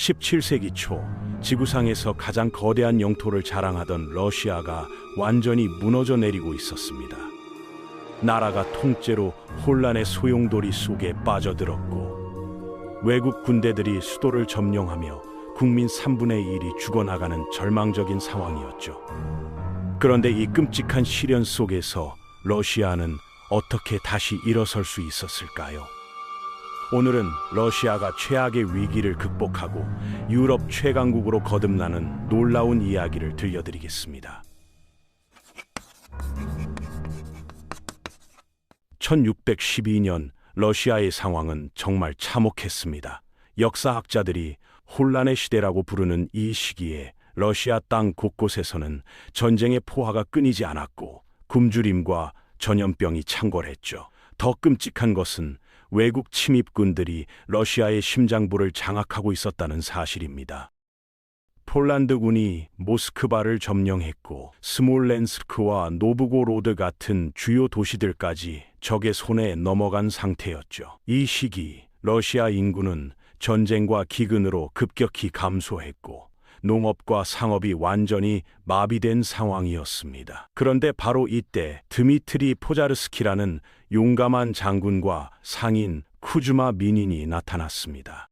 17세기 초 지구상에서 가장 거대한 영토를 자랑하던 러시아가 완전히 무너져 내리고 있었습니다. 나라가 통째로 혼란의 소용돌이 속에 빠져들었고 외국 군대들이 수도를 점령하며 국민 3분의 1이 죽어나가는 절망적인 상황이었죠. 그런데 이 끔찍한 시련 속에서 러시아는 어떻게 다시 일어설 수 있었을까요? 오늘은 러시아가 최악의 위기를 극복하고 유럽 최강국으로 거듭나는 놀라운 이야기를 들려드리겠습니다. 1612년 러시아의 상황은 정말 참혹했습니다. 역사학자들이 혼란의 시대라고 부르는 이 시기에 러시아 땅 곳곳에서는 전쟁의 포화가 끊이지 않았고 굶주림과 전염병이 창궐했죠. 더 끔찍한 것은 외국 침입군들이 러시아의 심장부를 장악하고 있었다는 사실입니다. 폴란드군이 모스크바를 점령했고 스몰렌스크와 노브고로드 같은 주요 도시들까지 적의 손에 넘어간 상태였죠. 이 시기 러시아 인구는 전쟁과 기근으로 급격히 감소했고 농업과 상업이 완전히 마비된 상황이었습니다. 그런데 바로 이때 드미트리 포자르스키라는 용감한 장군과 상인 쿠즈마 미닌이 나타났습니다.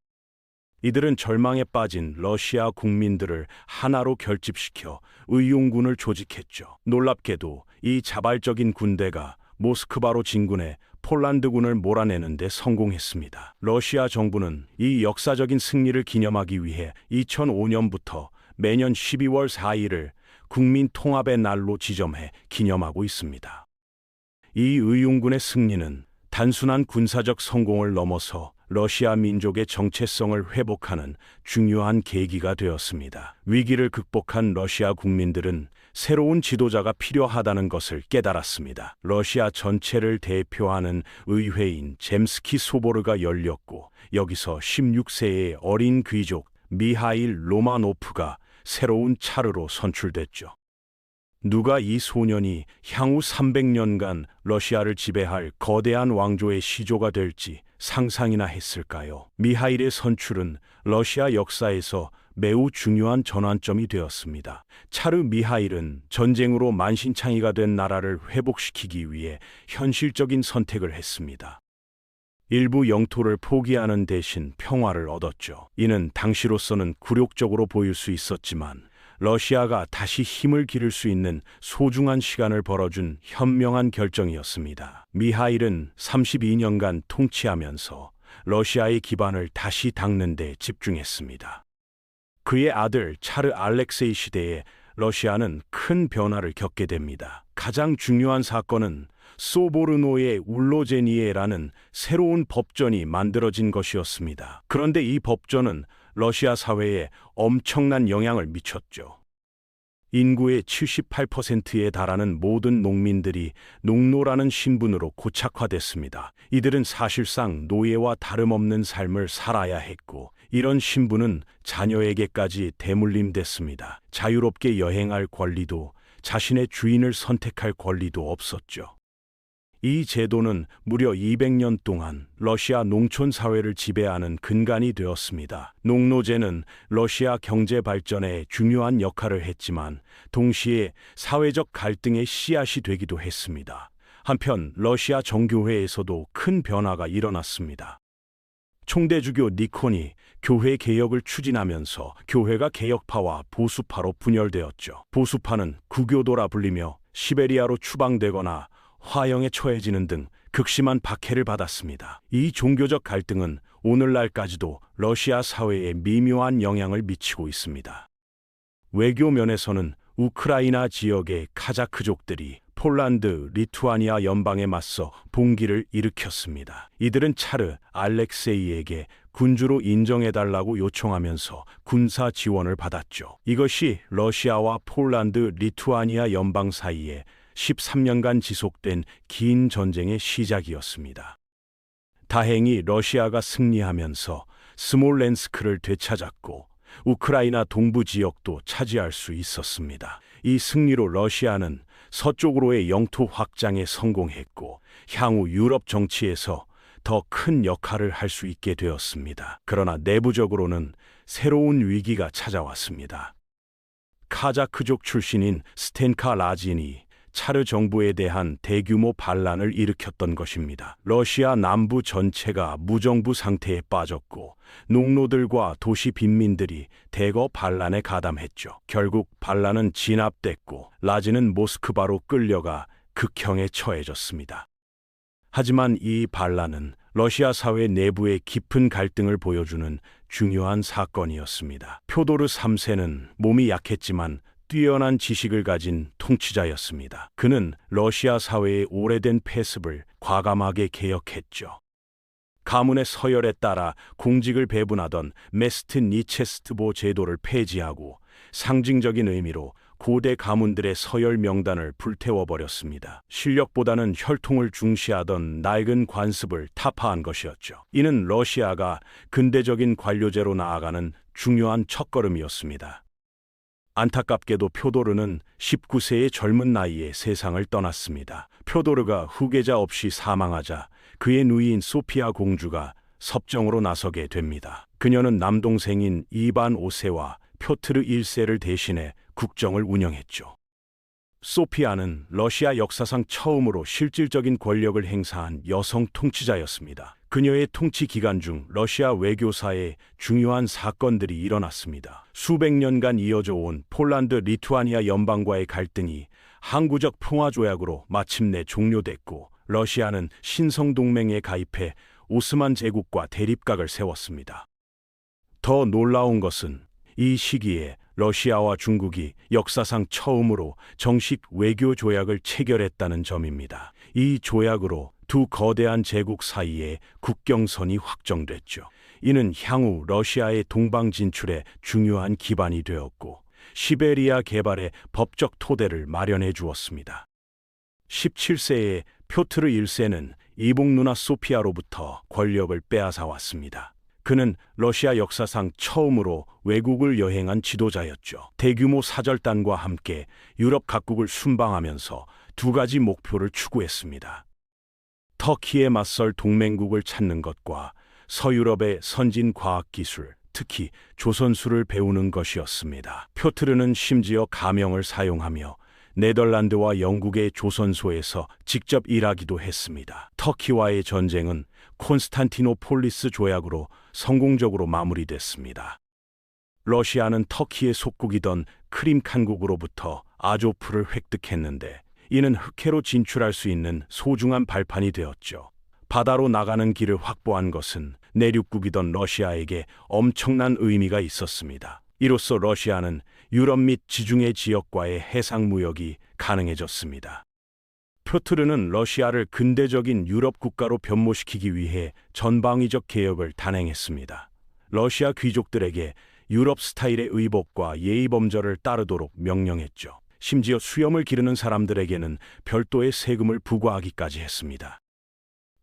이들은 절망에 빠진 러시아 국민들을 하나로 결집시켜 의용군을 조직했죠. 놀랍게도 이 자발적인 군대가 모스크바로 진군해 폴란드군을 몰아내는 데 성공했습니다. 러시아 정부는 이 역사적인 승리를 기념하기 위해 2005년부터 매년 12월 4일을 국민 통합의 날로 지정해 기념하고 있습니다. 이 의용군의 승리는 단순한 군사적 성공을 넘어서 러시아 민족의 정체성을 회복하는 중요한 계기가 되었습니다. 위기를 극복한 러시아 국민들은 새로운 지도자가 필요하다는 것을 깨달았습니다. 러시아 전체를 대표하는 의회인 젬스키 소보르가 열렸고 여기서 16세의 어린 귀족 미하일 로마노프가 새로운 차르로 선출됐죠. 누가 이 소년이 향후 300년간 러시아를 지배할 거대한 왕조의 시조가 될지 상상이나 했을까요? 미하일의 선출은 러시아 역사에서 매우 중요한 전환점이 되었습니다. 차르 미하일은 전쟁으로 만신창이가 된 나라를 회복시키기 위해 현실적인 선택을 했습니다. 일부 영토를 포기하는 대신 평화를 얻었죠. 이는 당시로서는 굴욕적으로 보일 수 있었지만 러시아가 다시 힘을 기를 수 있는 소중한 시간을 벌어준 현명한 결정이었습니다. 미하일은 32년간 통치하면서 러시아의 기반을 다시 닦는 데 집중했습니다. 그의 아들 차르 알렉세이 시대에 러시아는 큰 변화를 겪게 됩니다. 가장 중요한 사건은 소보르노의 울로제니에라는 새로운 법전이 만들어진 것이었습니다. 그런데 이 법전은 러시아 사회에 엄청난 영향을 미쳤죠. 인구의 78%에 달하는 모든 농민들이 농노라는 신분으로 고착화됐습니다. 이들은 사실상 노예와 다름없는 삶을 살아야 했고 이런 신분은 자녀에게까지 대물림됐습니다. 자유롭게 여행할 권리도 자신의 주인을 선택할 권리도 없었죠. 이 제도는 무려 200년 동안 러시아 농촌 사회를 지배하는 근간이 되었습니다. 농노제는 러시아 경제 발전에 중요한 역할을 했지만 동시에 사회적 갈등의 씨앗이 되기도 했습니다. 한편 러시아 정교회에서도 큰 변화가 일어났습니다. 총대주교 니콘이 교회 개혁을 추진하면서 교회가 개혁파와 보수파로 분열되었죠. 보수파는 구교도라 불리며 시베리아로 추방되거나 화형에 처해지는 등 극심한 박해를 받았습니다. 이 종교적 갈등은 오늘날까지도 러시아 사회에 미묘한 영향을 미치고 있습니다. 외교 면에서는 우크라이나 지역의 카자크족들이 폴란드, 리투아니아 연방에 맞서 봉기를 일으켰습니다. 이들은 차르 알렉세이에게 군주로 인정해달라고 요청하면서 군사 지원을 받았죠. 이것이 러시아와 폴란드, 리투아니아 연방 사이에 13년간 지속된 긴 전쟁의 시작이었습니다. 다행히 러시아가 승리하면서 스몰렌스크를 되찾았고 우크라이나 동부 지역도 차지할 수 있었습니다. 이 승리로 러시아는 서쪽으로의 영토 확장에 성공했고 향후 유럽 정치에서 더 큰 역할을 할 수 있게 되었습니다. 그러나 내부적으로는 새로운 위기가 찾아왔습니다. 카자크족 출신인 스텐카 라진이 차르 정부에 대한 대규모 반란을 일으켰던 것입니다. 러시아 남부 전체가 무정부 상태에 빠졌고 농노들과 도시 빈민들이 대거 반란에 가담했죠. 결국 반란은 진압됐고 라진은 모스크바로 끌려가 극형에 처해졌습니다. 하지만 이 반란은 러시아 사회 내부의 깊은 갈등을 보여주는 중요한 사건이었습니다. 표도르 3세는 몸이 약했지만 뛰어난 지식을 가진 통치자였습니다. 그는 러시아 사회의 오래된 폐습을 과감하게 개혁했죠. 가문의 서열에 따라 공직을 배분하던 메스트니체스트보 제도를 폐지하고 상징적인 의미로 고대 가문들의 서열 명단을 불태워버렸습니다. 실력보다는 혈통을 중시하던 낡은 관습을 타파한 것이었죠. 이는 러시아가 근대적인 관료제로 나아가는 중요한 첫걸음이었습니다. 안타깝게도 표도르는 19세의 젊은 나이에 세상을 떠났습니다. 표도르가 후계자 없이 사망하자 그의 누이인 소피아 공주가 섭정으로 나서게 됩니다. 그녀는 남동생인 이반 5세와 표트르 1세를 대신해 국정을 운영했죠. 소피아는 러시아 역사상 처음으로 실질적인 권력을 행사한 여성 통치자였습니다. 그녀의 통치 기간 중 러시아 외교사에 중요한 사건들이 일어났습니다. 수백 년간 이어져 온 폴란드 리투아니아 연방과의 갈등이 항구적 평화조약으로 마침내 종료됐고 러시아는 신성동맹에 가입해 오스만 제국과 대립각을 세웠습니다. 더 놀라운 것은 이 시기에 러시아와 중국이 역사상 처음으로 정식 외교 조약을 체결했다는 점입니다. 이 조약으로 두 거대한 제국 사이에 국경선이 확정됐죠. 이는 향후 러시아의 동방 진출에 중요한 기반이 되었고 시베리아 개발의 법적 토대를 마련해 주었습니다. 17세의 표트르 1세는 이복 누나 소피아로부터 권력을 빼앗아 왔습니다. 그는 러시아 역사상 처음으로 외국을 여행한 지도자였죠. 대규모 사절단과 함께 유럽 각국을 순방하면서 두 가지 목표를 추구했습니다. 터키에 맞설 동맹국을 찾는 것과 서유럽의 선진 과학기술, 특히 조선술을 배우는 것이었습니다. 표트르는 심지어 가명을 사용하며 네덜란드와 영국의 조선소에서 직접 일하기도 했습니다. 터키와의 전쟁은 콘스탄티노폴리스 조약으로 성공적으로 마무리됐습니다. 러시아는 터키의 속국이던 크림 칸국으로부터 아조프를 획득했는데 이는 흑해로 진출할 수 있는 소중한 발판이 되었죠. 바다로 나가는 길을 확보한 것은 내륙국이던 러시아에게 엄청난 의미가 있었습니다. 이로써 러시아는 유럽 및 지중해 지역과의 해상 무역이 가능해졌습니다. 표트르는 러시아를 근대적인 유럽 국가로 변모시키기 위해 전방위적 개혁을 단행했습니다. 러시아 귀족들에게 유럽 스타일의 의복과 예의범절을 따르도록 명령했죠. 심지어 수염을 기르는 사람들에게는 별도의 세금을 부과하기까지 했습니다.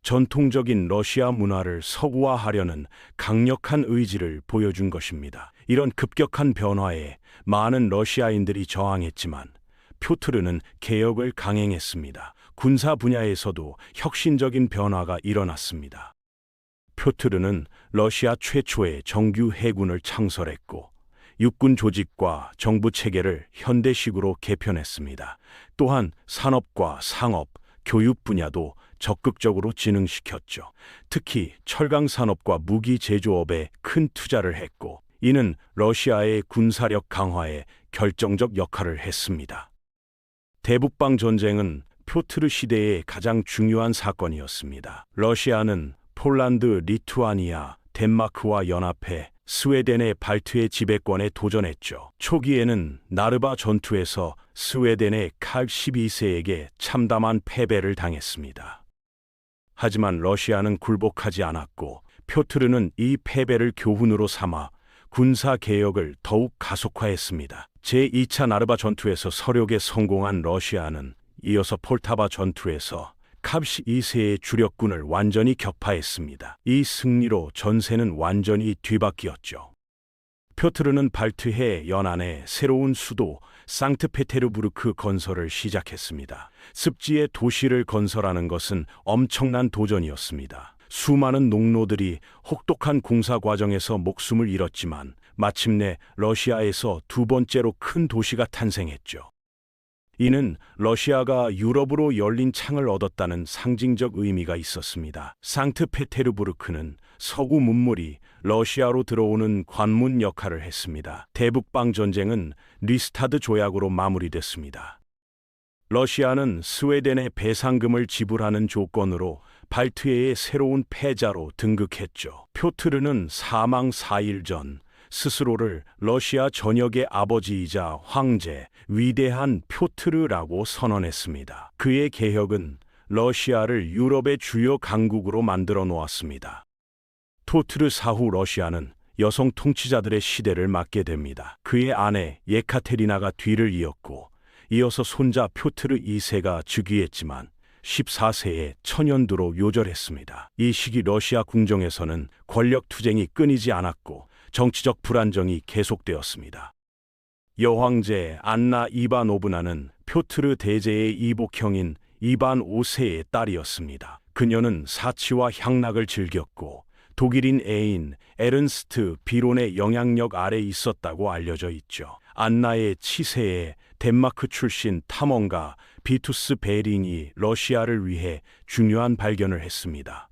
전통적인 러시아 문화를 서구화하려는 강력한 의지를 보여준 것입니다. 이런 급격한 변화에 많은 러시아인들이 저항했지만 표트르는 개혁을 강행했습니다. 군사 분야에서도 혁신적인 변화가 일어났습니다. 표트르는 러시아 최초의 정규 해군을 창설했고 육군 조직과 정부 체계를 현대식으로 개편했습니다. 또한 산업과 상업, 교육 분야도 적극적으로 진흥시켰죠. 특히 철강 산업과 무기 제조업에 큰 투자를 했고 이는 러시아의 군사력 강화에 결정적 역할을 했습니다. 대북방 전쟁은 표트르 시대의 가장 중요한 사건이었습니다. 러시아는 폴란드, 리투아니아, 덴마크와 연합해 스웨덴의 발트해 지배권에 도전했죠. 초기에는 나르바 전투에서 스웨덴의 칼 12세에게 참담한 패배를 당했습니다. 하지만 러시아는 굴복하지 않았고 표트르는 이 패배를 교훈으로 삼아 군사 개혁을 더욱 가속화했습니다. 제2차 나르바 전투에서 서력에 성공한 러시아는 이어서 폴타바 전투에서 캅시 2세의 주력군을 완전히 격파했습니다. 이 승리로 전세는 완전히 뒤바뀌었죠. 표트르는 발트해 연안에 새로운 수도 상트페테르부르크 건설을 시작했습니다. 습지에 도시를 건설하는 것은 엄청난 도전이었습니다. 수많은 농노들이 혹독한 공사 과정에서 목숨을 잃었지만 마침내 러시아에서 두 번째로 큰 도시가 탄생했죠. 이는 러시아가 유럽으로 열린 창을 얻었다는 상징적 의미가 있었습니다. 상트페테르부르크는 서구 문물이 러시아로 들어오는 관문 역할을 했습니다. 대북방 전쟁은 리스타드 조약으로 마무리됐습니다. 러시아는 스웨덴에 배상금을 지불하는 조건으로 발트해의 새로운 패자로 등극했죠. 표트르는 사망 4일 전 스스로를 러시아 전역의 아버지이자 황제, 위대한 표트르라고 선언했습니다. 그의 개혁은 러시아를 유럽의 주요 강국으로 만들어 놓았습니다. 표트르 사후 러시아는 여성 통치자들의 시대를 맞게 됩니다. 그의 아내 예카테리나가 뒤를 이었고, 이어서 손자 표트르 2세가 즉위했지만 14세에 천연두로 요절했습니다. 이 시기 러시아 궁정에서는 권력 투쟁이 끊이지 않았고 정치적 불안정이 계속되었습니다. 여황제 안나 이바노브나는 표트르 대제의 이복형인 이반 5세의 딸이었습니다. 그녀는 사치와 향락을 즐겼고 독일인 애인 에른스트 비론의 영향력 아래 있었다고 알려져 있죠. 안나의 치세에 덴마크 출신 탐험가 비투스 베링이 러시아를 위해 중요한 발견을 했습니다.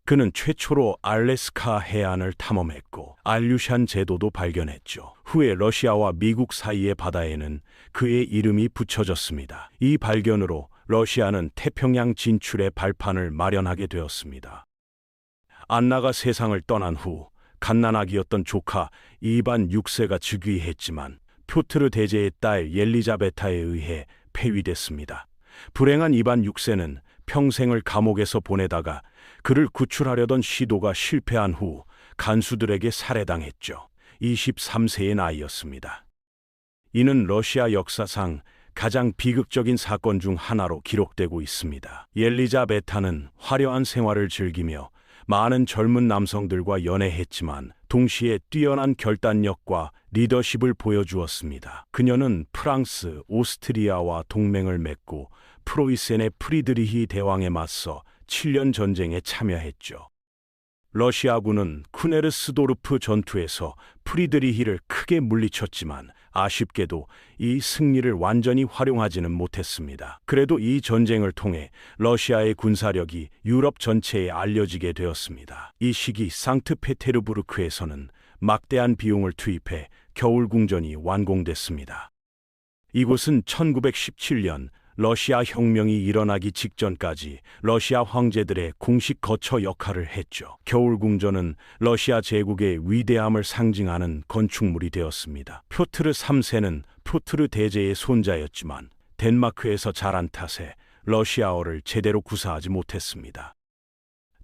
그는 최초로 알래스카 해안을 탐험했고 알류샨 제도도 발견했죠. 후에 러시아와 미국 사이의 바다에는 그의 이름이 붙여졌습니다. 이 발견으로 러시아는 태평양 진출의 발판을 마련하게 되었습니다. 안나가 세상을 떠난 후 갓난아기였던 조카 이반 6세가 즉위했지만 표트르 대제의 딸 옐리자베타에 의해 폐위됐습니다. 불행한 이반 6세는 평생을 감옥에서 보내다가 그를 구출하려던 시도가 실패한 후 간수들에게 살해당했죠. 23세의 나이였습니다. 이는 러시아 역사상 가장 비극적인 사건 중 하나로 기록되고 있습니다. 옐리자베타는 화려한 생활을 즐기며 많은 젊은 남성들과 연애했지만 동시에 뛰어난 결단력과 리더십을 보여주었습니다. 그녀는 프랑스, 오스트리아와 동맹을 맺고 프로이센의 프리드리히 대왕에 맞서 7년 전쟁에 참여했죠. 러시아군은 쿠네르스도르프 전투에서 프리드리히를 크게 물리쳤지만 아쉽게도 이 승리를 완전히 활용하지는 못했습니다. 그래도 이 전쟁을 통해 러시아의 군사력이 유럽 전체에 알려지게 되었습니다. 이 시기 상트페테르부르크에서는 막대한 비용을 투입해 겨울궁전이 완공됐습니다. 이곳은 1917년 러시아 혁명이 일어나기 직전까지 러시아 황제들의 공식 거처 역할을 했죠. 겨울궁전은 러시아 제국의 위대함을 상징하는 건축물이 되었습니다. 표트르 3세는 표트르 대제의 손자였지만 덴마크에서 자란 탓에 러시아어를 제대로 구사하지 못했습니다.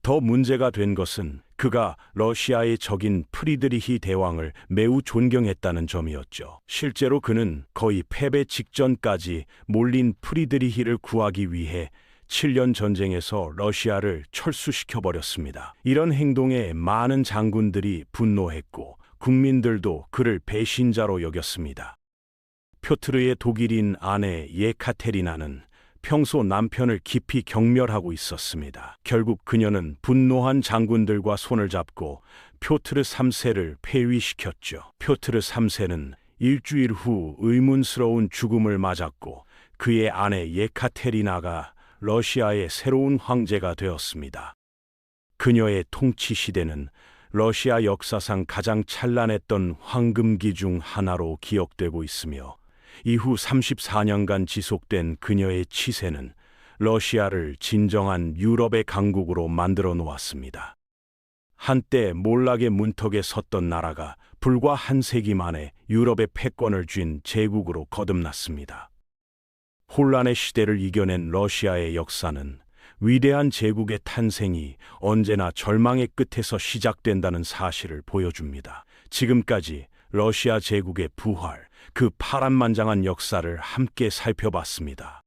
더 문제가 된 것은 그가 러시아의 적인 프리드리히 대왕을 매우 존경했다는 점이었죠. 실제로 그는 거의 패배 직전까지 몰린 프리드리히를 구하기 위해 7년 전쟁에서 러시아를 철수시켜버렸습니다. 이런 행동에 많은 장군들이 분노했고 국민들도 그를 배신자로 여겼습니다. 표트르의 독일인 아내 예카테리나는 평소 남편을 깊이 경멸하고 있었습니다. 결국 그녀는 분노한 장군들과 손을 잡고 표트르 3세를 폐위시켰죠. 표트르 3세는 일주일 후 의문스러운 죽음을 맞았고 그의 아내 예카테리나가 러시아의 새로운 황제가 되었습니다. 그녀의 통치 시대는 러시아 역사상 가장 찬란했던 황금기 중 하나로 기억되고 있으며 이후 34년간 지속된 그녀의 치세는 러시아를 진정한 유럽의 강국으로 만들어 놓았습니다. 한때 몰락의 문턱에 섰던 나라가 불과 한 세기 만에 유럽의 패권을 쥔 제국으로 거듭났습니다. 혼란의 시대를 이겨낸 러시아의 역사는 위대한 제국의 탄생이 언제나 절망의 끝에서 시작된다는 사실을 보여줍니다. 지금까지 러시아 제국의 부활, 그 파란만장한 역사를 함께 살펴봤습니다.